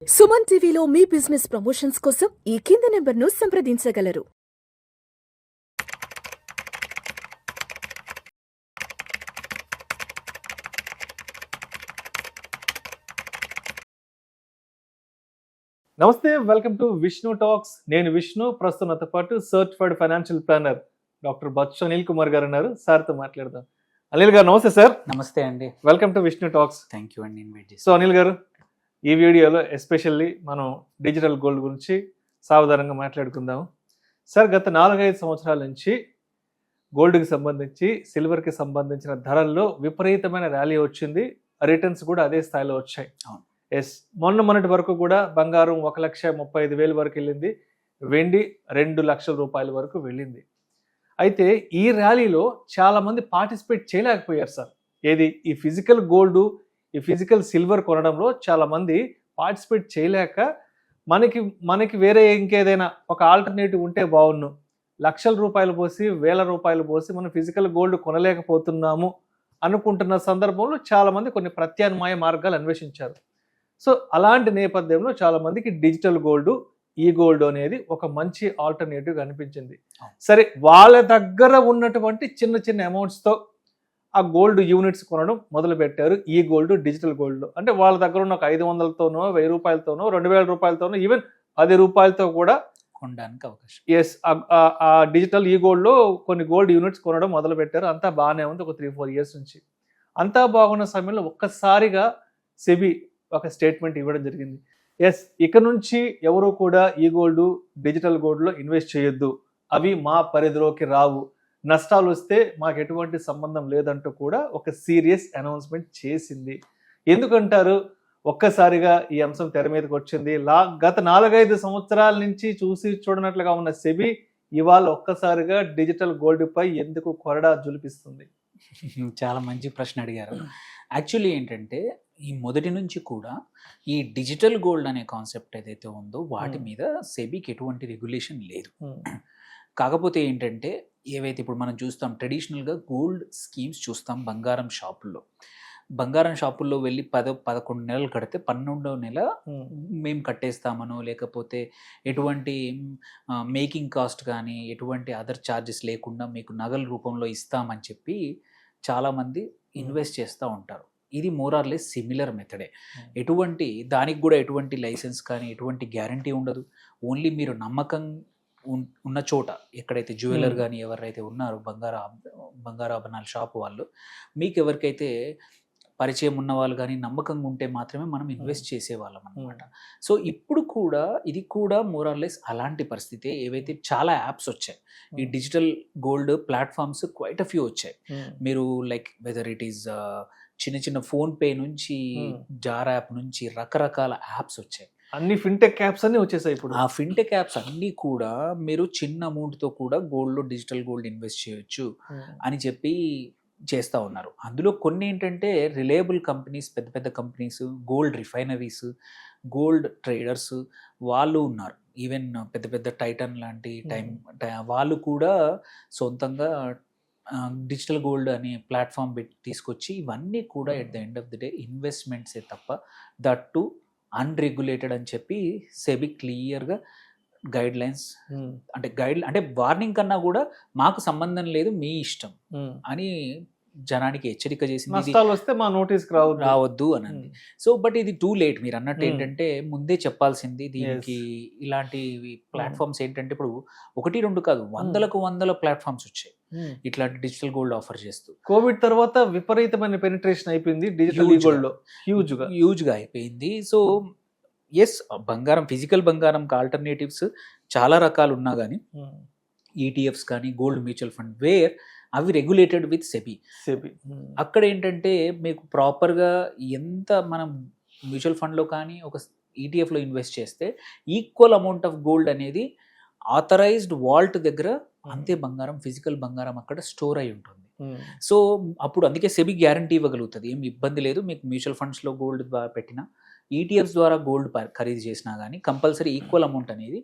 సుమన్ టీవీలో మీ business promotions కోసం ఈ కింది నెంబర్ను సంప్రదించగలరు. నమస్తే, వెల్కమ్ టు విష్ణు టాక్స్. నేను విష్ణు. ప్రస్తుతం నాతో పాటు certified financial planner doctor Bachchu Anil Kumar గారు ఉన్నారు. సార్తో మాట్లాడదాం. అనిల్ గారు నమస్తే సార్. నమస్తే అండి. Welcome to Vishnu talks. Thank you అండి ఇన్వైట్ చేసి. సో అనిల్ గారు, ఈ వీడియోలో ఎస్పెషల్లీ మనం డిజిటల్ గోల్డ్ గురించి సావధానంగా మాట్లాడుకుందాం. సార్, గత 4-5 సంవత్సరాల నుంచి గోల్డ్కి సంబంధించి సిల్వర్కి సంబంధించిన ధరల్లో విపరీతమైన ర్యాలీ వచ్చింది. రిటర్న్స్ కూడా అదే స్థాయిలో వచ్చాయి. అవును. ఎస్, మొన్నటి వరకు కూడా బంగారం 1,35,000 వరకు వెళ్ళింది. వెండి 2 లక్షల రూపాయల వరకు వెళ్ళింది. అయితే ఈ ర్యాలీలో చాలామంది పార్టిసిపేట్ చేయలేకపోయారు సార్. ఏది ఈ ఫిజికల్ గోల్డ్, ఈ ఫిజికల్ సిల్వర్ కొనడంలో చాలామంది పార్టిసిపేట్ చేయలేక మనకి వేరే ఇంకేదైనా ఒక ఆల్టర్నేటివ్ ఉంటే బాగున్ను, లక్షల రూపాయలు పోసి 1,000 రూపాయలు పోసి మనం ఫిజికల్ గోల్డ్ కొనలేకపోతున్నాము అనుకుంటున్న సందర్భంలో చాలామంది కొన్ని ప్రత్యామ్నాయ మార్గాలు అన్వేషించారు. సో అలాంటి నేపథ్యంలో చాలామందికి డిజిటల్ గోల్డ్, ఈ గోల్డ్ అనేది ఒక మంచి ఆల్టర్నేటివ్ అనిపించింది. సరే, వాళ్ళ దగ్గర ఉన్నటువంటి చిన్న చిన్న అమౌంట్స్తో ఆ గోల్డ్ యూనిట్స్ కొనడం మొదలు పెట్టారు. ఈ గోల్డ్, డిజిటల్ గోల్డ్ అంటే వాళ్ళ దగ్గర ఉన్న ఒక 500తోనో 1000 రూపాయలతోనో 2000 రూపాయలతోనో ఈవెన్ 10 రూపాయలతో కూడా కొనడానికి అవకాశం. ఎస్, ఆ డిజిటల్ ఈ గోల్డ్లో కొన్ని గోల్డ్ యూనిట్స్ కొనడం మొదలు పెట్టారు. అంతా బాగానే ఉంది ఒక 3-4 ఇయర్స్ నుంచి. అంతా బాగున్న సమయంలో ఒక్కసారిగా సెబీ ఒక స్టేట్మెంట్ ఇవ్వడం జరిగింది. ఎస్, ఇక నుంచి ఎవరు కూడా ఈ గోల్డ్, డిజిటల్ గోల్డ్లో ఇన్వెస్ట్ చేయొద్దు, అవి మా పరిధిలోకి రావు, నష్టాలు వస్తే మాకు ఎటువంటి సంబంధం లేదంటూ కూడా ఒక సీరియస్ అనౌన్స్మెంట్ చేసింది. ఎందుకంటారు ఒక్కసారిగా ఈ అంశం తెర మీదకి వచ్చింది? గత 4-5 సంవత్సరాల నుంచి చూడనట్లుగా ఉన్న సెబీ ఇవాళ ఒక్కసారిగా డిజిటల్ గోల్డ్ పై ఎందుకు కొరడా జులిపిస్తుంది? చాలా మంచి ప్రశ్న అడిగారు. యాక్చువల్లీ ఏంటంటే, ఈ మొదటి నుంచి కూడా ఈ డిజిటల్ గోల్డ్ అనే కాన్సెప్ట్ ఏదైతే ఉందో వాటి మీద సెబీకి ఎటువంటి రెగ్యులేషన్ లేదు. కాకపోతే ఏంటంటే, ఏవైతే ఇప్పుడు మనం చూస్తాం ట్రెడిషనల్గా గోల్డ్ స్కీమ్స్ చూస్తాం బంగారం షాపుల్లో వెళ్ళి 11 నెలలు కడితే 12వ నెల మేము కట్టేస్తామనో, లేకపోతే ఎటువంటి మేకింగ్ కాస్ట్ కానీ ఎటువంటి అదర్ ఛార్జెస్ లేకుండా మీకు నగల రూపంలో ఇస్తామని చెప్పి చాలామంది ఇన్వెస్ట్ చేస్తూ ఉంటారు. ఇది మోరార్లెస్ సిమిలర్ మెథడే. దానికి కూడా ఎటువంటి లైసెన్స్ కానీ ఎటువంటి గ్యారంటీ ఉండదు. ఓన్లీ మీరు నమ్మకం ఉన్న చోట, ఎక్కడైతే జ్యువెలర్ కానీ ఎవరైతే ఉన్నారో బంగారాభరణాల షాపు వాళ్ళు, మీకు ఎవరికైతే పరిచయం ఉన్న వాళ్ళు కానీ నమ్మకంగా ఉంటే మాత్రమే మనం ఇన్వెస్ట్ చేసేవాళ్ళం అనమాట. సో ఇప్పుడు కూడా ఇది కూడా మోరార్లెస్ అలాంటి పరిస్థితి. ఏవైతే చాలా యాప్స్ వచ్చాయి, ఈ digital gold platforms quite a few వచ్చాయి. మీరు లైక్ వెదర్ ఇట్ ఈస్ చిన్న ఫోన్పే నుంచి, జార్ యాప్ నుంచి రకరకాల యాప్స్ వచ్చాయి. అన్ని ఫిన్టెక్ యాప్స్ అన్ని వచ్చేసాయి ఇప్పుడు. ఆ ఫిన్టెక్ యాప్స్ అన్నీ కూడా మీరు చిన్న అమౌంట్తో కూడా గోల్డ్లో డిజిటల్ గోల్డ్ ఇన్వెస్ట్ చేయొచ్చు అని చెప్పి చేస్తూ ఉన్నారు. అందులో కొన్ని ఏంటంటే రిలయబుల్ కంపెనీస్, పెద్ద పెద్ద companies, gold refineries, gold traders వాళ్ళు ఉన్నారు. ఈవెన్ పెద్ద పెద్ద టైటన్ లాంటి వాళ్ళు కూడా సొంతంగా డిజిటల్ గోల్డ్ అనే ప్లాట్ఫామ్ తీసుకొచ్చి ఇవన్నీ కూడా at the end of the day ఇన్వెస్ట్మెంట్సే తప్ప దట్ టు అన్రెగ్యులేటెడ్ అని చెప్పి సెబీ క్లియర్గా గైడ్ లైన్స్ అంటే వార్నింగ్ కన్నా కూడా మాకు సంబంధం లేదు, మీ ఇష్టం అని జనానికి హెచ్చరిక చేసింది. నష్టాలు వస్తే మా నోటీస్కి రావద్దు అని. సో బట్ ఇది టూ లేట్. మీరు అన్నట్టు ఏంటంటే ముందే చెప్పాల్సింది. దీనికి ఇలాంటి ప్లాట్ఫామ్స్ ఏంటంటే ఇప్పుడు 1-2 కాదు, 100 ప్లాట్ఫామ్స్ వచ్చాయి ఇట్లాంటి డిజిటల్ గోల్డ్ ఆఫర్ చేస్తూ. కోవిడ్ తర్వాత విపరీతమైన పెనిట్రేషన్ అయిపోయింది డిజిటల్ గోల్డ్ లో, హ్యూజ్గా అయిపోయింది. సో ఎస్, ఫిజికల్ బంగారంకి ఆల్టర్నేటివ్స్ చాలా రకాలు ఉన్నా కానీ ఈటీఎఫ్స్ కానీ గోల్డ్ మ్యూచువల్ ఫండ్ వేర్ అవి రెగ్యులేటెడ్ విత్ సెబీ. అక్కడ ఏంటంటే మీకు ప్రాపర్గా ఎంత మనం మ్యూచువల్ ఫండ్లో కానీ ఒక ఈటీఎఫ్లో ఇన్వెస్ట్ చేస్తే ఈక్వల్ అమౌంట్ ఆఫ్ గోల్డ్ అనేది ఆథరైజ్డ్ వాల్ట్ దగ్గర అంతే ఫిజికల్ బంగారం అక్కడ స్టోర్ అయి ఉంటుంది. సో అప్పుడు అందుకే సెబీ గ్యారంటీ ఇవ్వగలుగుతుంది, ఏం ఇబ్బంది లేదు, మీకు మ్యూచువల్ ఫండ్స్లో గోల్డ్ పెట్టినా ఈటీఎఫ్స్ ద్వారా గోల్డ్ ఖరీదు చేసినా కానీ కంపల్సరీ ఈక్వల్ అమౌంట్ అనేది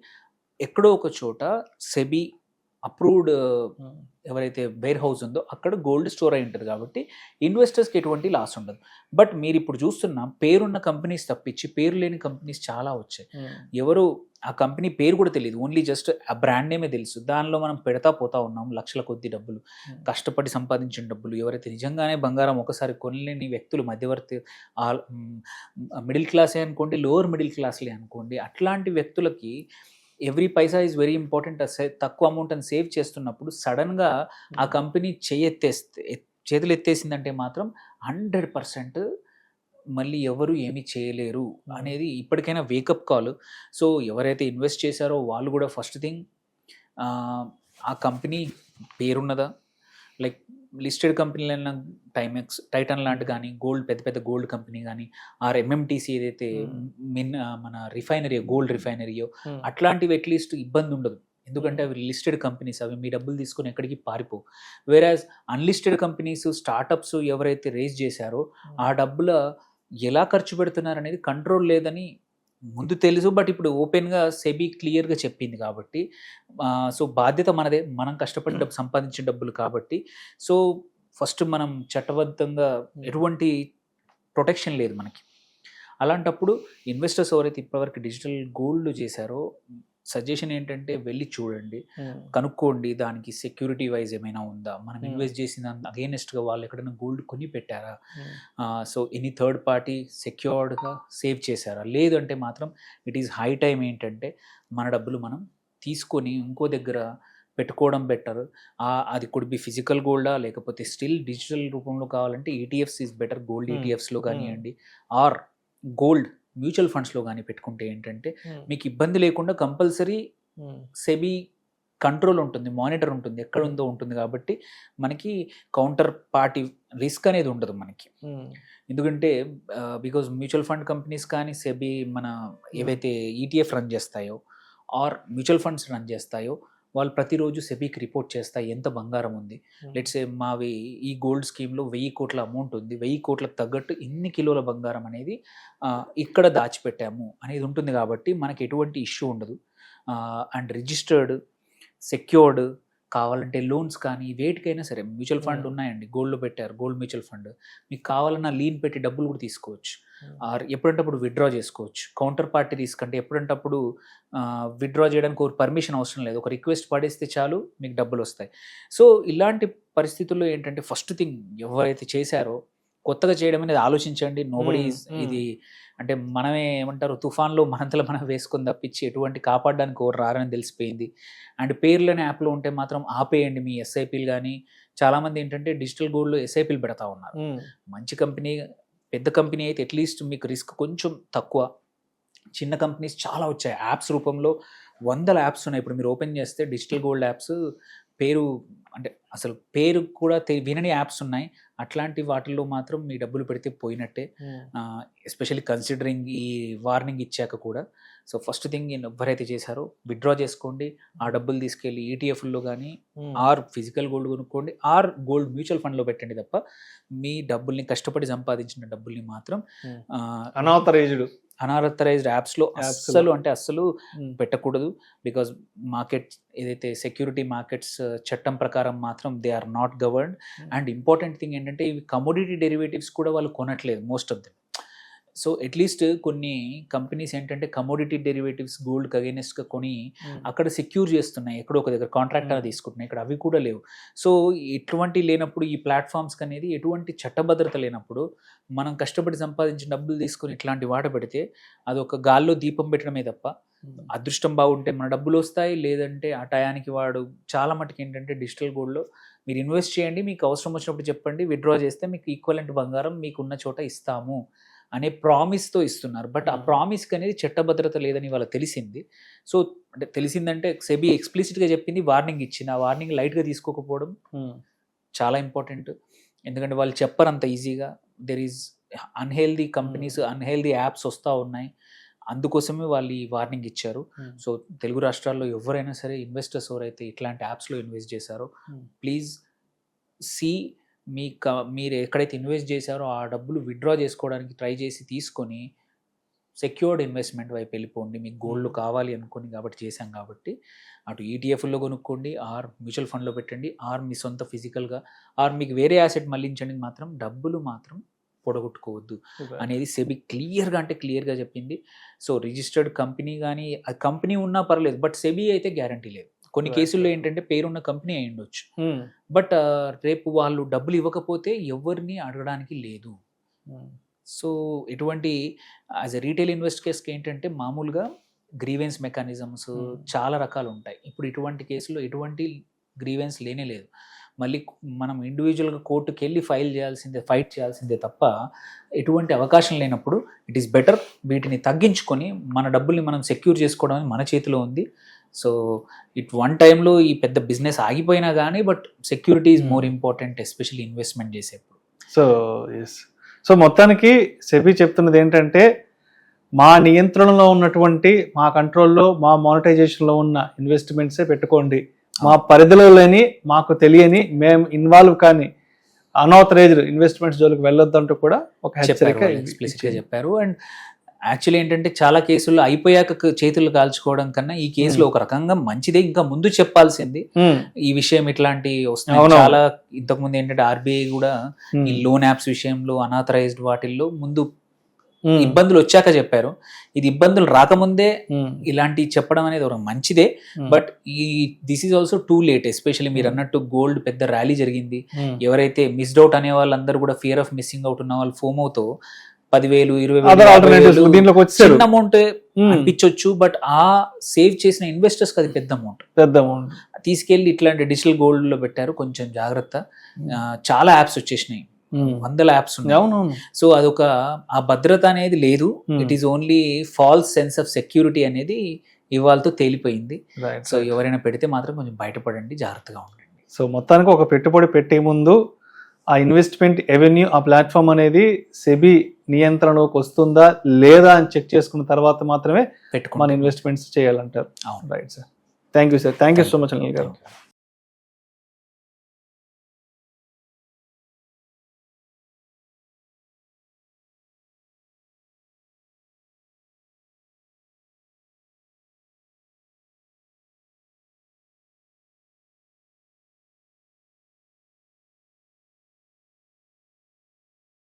ఎక్కడో ఒక చోట సెబీ అప్రూవ్డ్ ఎవరైతే వేర్ హౌస్ ఉందో అక్కడ గోల్డ్ స్టోర్ అయి ఉంటుంది కాబట్టి ఇన్వెస్టర్స్కి ఎటువంటి లాస్ ఉండదు. బట్ మీరు ఇప్పుడు చూస్తున్న పేరున్న కంపెనీస్ తప్పించి పేరు లేని కంపెనీస్ చాలా వచ్చాయి. ఎవరు ఆ కంపెనీ పేరు కూడా తెలియదు, ఓన్లీ జస్ట్ ఆ బ్రాండ్ నేమే తెలుసు. దానిలో మనం పెడతా పోతా ఉన్నాం లక్షల కొద్ది డబ్బులు, కష్టపడి సంపాదించిన డబ్బులు. ఎవరైతే నిజంగానే బంగారం ఒకసారి కొనలేని వ్యక్తులు, మధ్యవర్తి, మిడిల్ క్లాసే అనుకోండి, లోవర్ మిడిల్ క్లాస్లే అనుకోండి, అట్లాంటి వ్యక్తులకి every Paisa is very important. తక్కువ అమౌంట్ అని సేవ్ చేస్తున్నప్పుడు సడన్గా ఆ కంపెనీ చేతులు ఎత్తేసిందంటే మాత్రం 100% మళ్ళీ ఎవరు ఏమీ చేయలేరు అనేది ఇప్పటికైనా వేకప్ కాల్. సో ఎవరైతే ఇన్వెస్ట్ చేశారో వాళ్ళు కూడా ఫస్ట్ థింగ్ ఆ కంపెనీ పేరున్నదా, లైక్ లిస్టెడ్ కంపెనీలైన టైటన్ లాంటి కానీ, గోల్డ్ పెద్ద పెద్ద గోల్డ్ కంపెనీ కానీ, ఆర్ ఎంఎంటీసీ ఏదైతే మన రిఫైనరీ గోల్డ్ రిఫైనరీయో అట్లాంటివి అట్లీస్ట్ ఇబ్బంది ఉండదు. ఎందుకంటే అవి లిస్టెడ్ కంపెనీస్, అవి మీ డబ్బులు తీసుకొని ఎక్కడికి పారిపోవు. వేరాజ్ అన్లిస్టెడ్ కంపెనీస్, స్టార్టప్స్ ఎవరైతే రేజ్ చేశారో ఆ డబ్బుల ఎలా ఖర్చు పెడుతున్నారు అనేది కంట్రోల్ లేదని ముందు తెలుసు. బట్ ఇప్పుడు ఓపెన్గా సెబీ క్లియర్గా చెప్పింది కాబట్టి సో బాధ్యత మనదే, మనం కష్టపడి డబ్బు సంపాదించిన డబ్బులు కాబట్టి. సో ఫస్ట్ మనం చట్టబద్ధంగా ఎటువంటి ప్రొటెక్షన్ లేదు మనకి. అలాంటప్పుడు ఇన్వెస్టర్స్ ఎవరైతే ఇప్పటివరకు డిజిటల్ గోల్డ్ చేశారో సజెషన్ ఏంటంటే వెళ్ళి చూడండి, కనుక్కోండి దానికి సెక్యూరిటీ వైజ్ ఏమైనా ఉందా, మనం ఇన్వెస్ట్ చేసిన అగేనెస్ట్గా వాళ్ళు ఎక్కడైనా గోల్డ్ కొని పెట్టారా, సో ఎనీ థర్డ్ పార్టీ సెక్యూర్డ్గా సేవ్ చేశారా. లేదంటే మాత్రం ఇట్ ఈస్ హై టైం ఏంటంటే మన డబ్బులు మనం తీసుకొని ఇంకో దగ్గర పెట్టుకోవడం బెటర్. అది కుడ్ బి ఫిజికల్ గోల్డా, లేకపోతే స్టిల్ డిజిటల్ రూపంలో కావాలంటే ఈటీఎఫ్స్ ఈజ్ బెటర్. గోల్డ్ ఈటీఎఫ్స్లో కానివ్వండి, ఆర్ గోల్డ్ మ్యూచువల్ ఫండ్స్లో కానీ పెట్టుకుంటే ఏంటంటే మీకు ఇబ్బంది లేకుండా కంపల్సరీ సెబీ కంట్రోల్ ఉంటుంది, మానిటర్ ఉంటుంది, ఎక్కడ ఉందో ఉంటుంది. కాబట్టి మనకి కౌంటర్ పార్టీ రిస్క్ అనేది ఉండదు మనకి. ఎందుకంటే బికాజ్ మ్యూచువల్ ఫండ్ కంపెనీస్ కానీ సెబీ మన ఏవైతే ఈటీఎఫ్ రన్ చేస్తాయో ఆర్ మ్యూచువల్ ఫండ్స్ రన్ చేస్తాయో వాళ్ళు ప్రతిరోజు సెబీకి రిపోర్ట్ చేస్తాయి ఎంత బంగారం ఉంది. లెట్స్ సే మావి ఈ గోల్డ్ స్కీమ్లో 1000 కోట్ల అమౌంట్ ఉంది, 1000 కోట్లకు తగ్గట్టు ఇన్ని కిలోల బంగారం అనేది ఇక్కడ దాచిపెట్టాము అనేది ఉంటుంది. కాబట్టి మనకి ఎటువంటి ఇష్యూ ఉండదు. అండ్ రిజిస్టర్డ్, సెక్యూర్డ్, కావాలంటే లోన్స్ కానీ వేటికైనా సరే మ్యూచువల్ ఫండ్ ఉన్నాయండి, గోల్డ్లో పెట్టారు, గోల్డ్ మ్యూచువల్ ఫండ్, మీకు కావాలన్నా లీన్ పెట్టి డబ్బులు కూడా తీసుకోవచ్చు, ఆర్ ఎప్పుడంటప్పుడు విత్డ్రా చేసుకోవచ్చు. కౌంటర్ పార్టీ రిస్క్ అంటే ఎప్పుడంటప్పుడు విత్డ్రా చేయడానికి ఒక పర్మిషన్ అవసరం లేదు, ఒక రిక్వెస్ట్ పడేస్తే చాలు మీకు డబ్బులు వస్తాయి. సో ఇలాంటి పరిస్థితుల్లో ఏంటంటే ఫస్ట్ థింగ్ ఎవరైతే చేశారో కొత్తగా చేయడం అనేది ఆలోచించండి. నోబడీ ఇది అంటే మనమే ఏమంటారు తుఫాన్లో మనంతలో మనం వేసుకొని తప్పించి ఎటువంటి కాపాడడానికి ఎవరు రారని తెలిసిపోయింది. అండ్ పేర్లని యాప్లో ఉంటే మాత్రం ఆపేయండి మీ ఎస్ఐపీలు. కానీ చాలామంది ఏంటంటే డిజిటల్ గోల్డ్లో ఎస్ఐపీలు పెడతా ఉన్నారు. మంచి కంపెనీ, పెద్ద కంపెనీ అయితే అట్లీస్ట్ మీకు రిస్క్ కొంచెం తక్కువ. చిన్న కంపెనీస్ చాలా వచ్చాయి, యాప్స్ రూపంలో 100 యాప్స్ ఉన్నాయి. ఇప్పుడు మీరు ఓపెన్ చేస్తే డిజిటల్ గోల్డ్ యాప్స్ పేరు అంటే అసలు పేరు కూడా వినని యాప్స్ ఉన్నాయి. అట్లాంటి వాటిల్లో మాత్రం మీ డబ్బులు పెడితే పోయినట్టే, ఎస్పెషల్లీ కన్సిడరింగ్ ఈ వార్నింగ్ ఇచ్చాక కూడా. సో ఫస్ట్ థింగ్ ఎవరైతే చేశారో విత్డ్రా చేసుకోండి, ఆ డబ్బులు తీసుకెళ్ళి ఈటీఎఫ్లో కానీ ఆర్ ఫిజికల్ గోల్డ్ కొనుక్కోండి, ఆర్ గోల్డ్ మ్యూచువల్ ఫండ్లో పెట్టండి. తప్ప మీ డబ్బుల్ని కష్టపడి సంపాదించిన డబ్బుల్ని మాత్రం అనాథరైజ్డ్ యాప్స్లో అస్సలు పెట్టకూడదు. బికాజ్ మార్కెట్ ఏదైతే సెక్యూరిటీ మార్కెట్స్ చట్టం ప్రకారం మాత్రం they are not governed. And important thing ఏంటంటే ఇవి కమోడిటీ డెరివేటివ్స్ కూడా వాళ్ళు కొనట్లేదు most of them. So at least కొన్ని కంపెనీస్ ఏంటంటే కమోడిటీ డెరివేటివ్స్ గోల్డ్కి అగైనెస్ట్గా కొని అక్కడ సెక్యూర్ చేస్తున్నాయి, ఎక్కడో ఒక దగ్గర కాంట్రాక్ట్ అని తీసుకుంటున్నాయి. ఇక్కడ అవి కూడా లేవు. సో ఎటువంటి లేనప్పుడు ఈ ప్లాట్ఫామ్స్కి అనేది ఎటువంటి చట్టభద్రత లేనప్పుడు మనం కష్టపడి సంపాదించిన డబ్బులు తీసుకొని ఇట్లాంటి వాట పెడితే అదొక గాల్లో దీపం పెట్టడమే తప్ప, అదృష్టం బాగుంటే మన డబ్బులు వస్తాయి, లేదంటే ఆ టయానికి వాడు చాలా మటుకు ఏంటంటే డిజిటల్ గోల్డ్లో మీరు ఇన్వెస్ట్ చేయండి, మీకు అవసరం వచ్చినప్పుడు చెప్పండి, విత్డ్రా చేస్తే మీకు ఈక్వలెంట్ బంగారం మీకు ఉన్న చోట ఇస్తాము అనే ప్రామిస్తో ఇస్తున్నారు. బట్ ఆ ప్రామిస్కి అనేది చట్టభద్రత లేదని వాళ్ళకి తెలిసింది. సో అంటే తెలిసిందంటే సెబీ ఎక్స్ప్లిసిట్గా చెప్పింది, వార్నింగ్ ఇచ్చింది. ఆ వార్నింగ్ లైట్గా తీసుకోకపోవడం చాలా ఇంపార్టెంట్. ఎందుకంటే వాళ్ళు చెప్పరు అంత ఈజీగా. There is unhealthy companies, unhealthy apps వస్తూ ఉన్నాయి, అందుకోసమే వాళ్ళు ఈ వార్నింగ్ ఇచ్చారు. సో తెలుగు రాష్ట్రాల్లో ఎవరైనా సరే ఇన్వెస్టర్స్ ఎవరైతే ఇట్లాంటి యాప్స్లో ఇన్వెస్ట్ చేశారో ప్లీజ్ మీరు ఎక్కడైతే ఇన్వెస్ట్ చేశారో ఆ డబ్బులు విత్డ్రా చేసుకోవడానికి ట్రై చేసి తీసుకొని సెక్యూర్డ్ ఇన్వెస్ట్మెంట్ వైపు వెళ్ళిపోండి, మీకు గోల్డ్ కావాలి అనుకుని కాబట్టి చేశాం కాబట్టి అటు ఈటీఎఫ్లో కొనుక్కోండి, ఆర్ మ్యూచువల్ ఫండ్లో పెట్టండి, ఆర్ మీ సొంత ఫిజికల్గా, ఆర్ మీకు వేరే యాసెట్ మళ్ళించండి, మాత్రం డబ్బులు మాత్రం పొడగొట్టుకోవద్దు అనేది సెబీ క్లియర్గా చెప్పింది. సో రిజిస్టర్డ్ కంపెనీ కానీ ఆ కంపెనీ ఉన్నా పర్లేదు, బట్ సెబీ అయితే గ్యారంటీ లేదు. కొన్ని కేసుల్లో ఏంటంటే పేరున్న కంపెనీ అయి ఉండొచ్చు, బట్ రేపు వాళ్ళు డబ్బులు ఇవ్వకపోతే ఎవరిని అడగడానికి లేదు. సో ఇటువంటి యాజ్ ఎ రీటైల్ ఇన్వెస్టర్స్కి ఏంటంటే మామూలుగా గ్రీవెన్స్ మెకానిజమ్స్ చాలా రకాలు ఉంటాయి. ఇప్పుడు ఇటువంటి కేసులో ఎటువంటి గ్రీవెన్స్ లేనే లేదు. మళ్ళీ మనం ఇండివిజువల్గా కోర్టుకి వెళ్ళి ఫైట్ చేయాల్సిందే తప్ప ఎటువంటి అవకాశం లేనప్పుడు ఇట్ ఈస్ బెటర్ వీటిని తగ్గించుకొని మన డబ్బుల్ని మనం సెక్యూర్ చేసుకోవడం మన చేతిలో ఉంది. సో వన్ టైంలో ఈ పెద్ద బిజినెస్ ఆగిపోయినా కానీ but security is more important, especially investment చేసేప్పుడు. సో మొత్తానికి సెబీ చెప్తున్నది ఏంటంటే మా నియంత్రణలో ఉన్నటువంటి, మా కంట్రోల్లో, మా మానిటైజేషన్లో ఉన్న ఇన్వెస్ట్మెంట్సే పెట్టుకోండి, మా పరిధిలో లేని, మాకు తెలియని, మేము ఇన్వాల్వ్ కానీ అన్ఆథరైజ్డ్ ఇన్వెస్ట్మెంట్స్ జోలికి వెళ్ళొద్దంటూ కూడా ఒక హెచ్చరిక ఎక్స్ప్లిసిట్గా చెప్పారు. అండ్ యాక్చువల్లీ ఏంటంటే చాలా కేసుల్లో అయిపోయాక చేతులు కాల్చుకోవడం కన్నా ఈ కేసులో ఒక రకంగా మంచిదే, ఇంకా ముందు చెప్పాల్సింది ఈ విషయం. ఇట్లాంటి వస్తున్నాయి చాలా. ఇంతకుముందు ఏంటంటే ఆర్బీఐ కూడా ఈ లోన్ యాప్స్ విషయంలో అన్ఆథరైజ్డ్ వాటిల్లో ముందు ఇబ్బందులు వచ్చాక చెప్పారు. ఇది ఇబ్బందులు రాకముందే ఇలాంటి చెప్పడం అనేది ఒక మంచిదే, but this is also too late. Especially మీరు అన్నట్టు గోల్డ్ పెద్ద ర్యాలీ జరిగింది. ఎవరైతే మిస్డ్ అవుట్ అనే వాళ్ళందరూ కూడా ఫియర్ ఆఫ్ మిస్సింగ్ అవుట్ ఉన్న వాళ్ళు ఫోమోతో 10,000, 20,000 చిన్న అమౌంట్ అనిపించవచ్చు, బట్ ఆ సేవ్ చేసిన ఇన్వెస్టర్స్ అది పెద్ద అమౌంట్ తీసుకెళ్లి ఇట్లాంటి డిజిటల్ గోల్డ్ లో పెట్టారు. కొంచెం జాగ్రత్త. చాలా యాప్స్ వచ్చేసినాయి, 100 యాప్స్ ఉన్నాయి. సో అదొక ఆ భద్రత అనేది లేదు. It is only falls sense of security అనేది ఇవాళతో తేలిపోయింది. సో ఎవరైనా పెడితే మాత్రం కొంచెం బయటపడండి, జాగ్రత్తగా ఉండండి. సో మొత్తానికి ఒక పెట్టుబడి పెట్టే ముందు ఆ ఇన్వెస్ట్మెంట్ ఎవెన్యూ, ఆ ప్లాట్ఫామ్ అనేది సెబీ నియంత్రణలోకి వస్తుందా లేదా అని చెక్ చేసుకున్న తర్వాత మాత్రమే మన ఇన్వెస్ట్మెంట్స్ చేయాలంటారు. Right sir, thank you sir, thank you so much Anil గారు.